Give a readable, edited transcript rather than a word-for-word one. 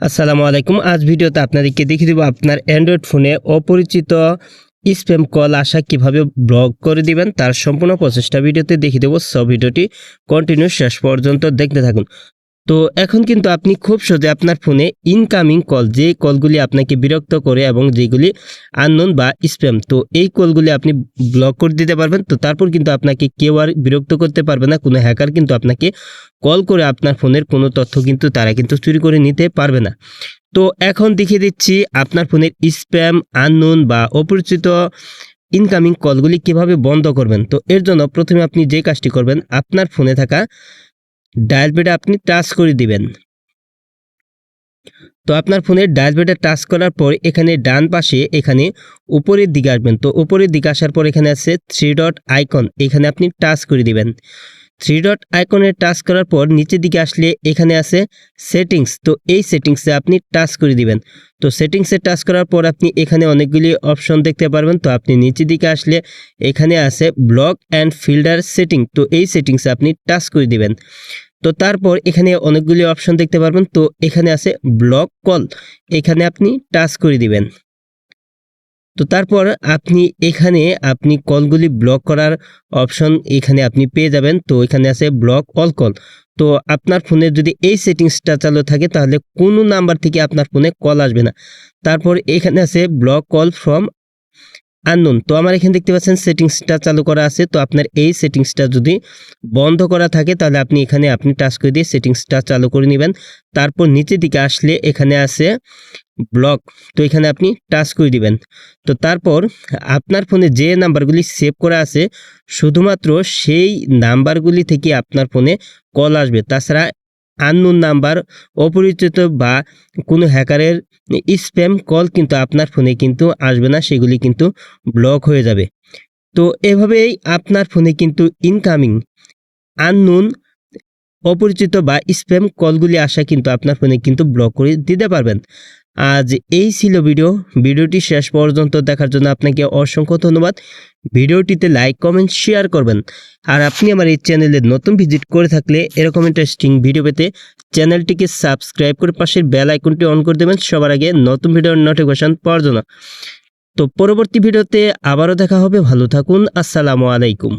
আসসালামু আলাইকুম। আজ ভিডিওতে আপনাদেরকে দেখিয়ে দেব আপনার অ্যান্ড্রয়েড ফোনে অপরিচিত স্প্যাম কল আসা কিভাবে ব্লক করে দিবেন তার সম্পূর্ণ প্রচেষ্টা ভিডিওতে দেখিয়ে দেব। সব ভিডিওটি কন্টিনিউ শেষ পর্যন্ত দেখতে থাকুন। তো এখন কিন্তু আপনি খুব সহজে আপনার ফোনে ইনকামিং কল, যে কলগুলি আপনাকে বিরক্ত করে এবং যেগুলি আননোন বা স্প্যাম, তো এই কলগুলি আপনি ব্লক করে দিতে পারবেন। তো তারপর কিন্তু আপনাকে কেউ আর বিরক্ত করতে পারবে না, কোনো হ্যাকার কিন্তু আপনাকে কল করে আপনার ফোনের কোনো তথ্য কিন্তু তারা কিন্তু চুরি করে নিতে পারবে না। তো এখন দেখিয়ে দিচ্ছি আপনার ফোনের স্প্যাম, আননোন বা অপরিচিত ইনকামিং কলগুলি কিভাবে বন্ধ করবেন। তো এর জন্য প্রথমে আপনি যে কাজটি করবেন, আপনার ফোনে থাকা ডায়াল প্যাডে আপনি টাচ করে দিবেন। তো আপনার ফোনের ডায়াল প্যাডে টাচ করার পর এখানে ডান পাশে এখানে উপরের দিকে আসবেন। তো উপরের দিকে আসার পর এখানে আছে 3 ডট আইকন, এখানে আপনি টাচ করে দিবেন। 3 ডট আইকনে টাচ করার পর নিচের দিকে আসলে এখানে আছে সেটিংস, তো এই সেটিংসে আপনি টাচ করে দিবেন। তো সেটিংসে টাচ করার পর আপনি এখানে অনেকগুলি অপশন দেখতে পারবেন। তো আপনি নিচের দিকে আসলে এখানে আছে ব্লক অ্যান্ড ফিল্টার সেটিং, তো এই সেটিংসে আপনি টাচ করে দিবেন। তো তারপর এখানে অনেকগুলি অপশন দেখতে পারবেন। তো এখানে আছে ব্লক কল, এখানে আপনি টাচ করে দিবেন। তো তারপর আপনি কলগুলি ব্লক করার অপশন এখানে আপনি পেয়ে যাবেন। তো এখানে আছে ব্লক অল কল। তো আপনার ফোনে যদি এই সেটিংসটা চালু থাকে তাহলে কোনো নাম্বার থেকে আপনার ফোনে কল আসবে না। তারপর এখানে আছে ব্লক কল ফ্রম আননোন, তো আমার এখানে দেখতে পাচ্ছেন সেটিংসটা চালু করা আছে। তো আপনার এই সেটিংসটা যদি বন্ধ করা থাকে তাহলে আপনি টাচ করে দিয়ে সেটিংসটা চালু করে নেবেন। তারপর নিচের দিকে আসলে এখানে আছে ব্লক, তো এখানে আপনি টাচ করে দিবেন। তো তারপর আপনার ফোনে যে নাম্বারগুলি সেভ করা আছে শুধুমাত্র সেই নাম্বারগুলি থেকে আপনার ফোনে কল আসবে। তাছাড়া আননোন নাম্বার, অপরিচিত বা কোনো হ্যাকারের স্প্যাম কল কিন্তু আপনার ফোনে কিন্তু আসবে না, সেগুলি কিন্তু ব্লক হয়ে যাবে। তো এভাবেই আপনার ফোনে কিন্তু ইনকামিং, আননোন, অপরিচিত বা স্প্যাম কলগুলি আসা কিন্তু আপনার ফোনে কিন্তু ব্লক করে দিতে পারবেন। আজ এই ছিল ভিডিওটি শেষ পর্যন্ত দেখার জন্য আপনাকে অসংখ্য ধন্যবাদ। ভিডিওটিতে লাইক, কমেন্ট, শেয়ার করবেন। আর আপনি আমার এই চ্যানেলে নতুন ভিজিট করে থাকলে এরকম ইন্টারেস্টিং ভিডিও পেতে চ্যানেলটিকে সাবস্ক্রাইব করে পাশের বেল আইকনটি অন করে দেবেন সবার আগে নতুন ভিডিওর নোটিফিকেশন পাওয়ার জন্য। তো পরবর্তী ভিডিওতে আবারও দেখা হবে। ভালো থাকুন। আসসালামু আলাইকুম।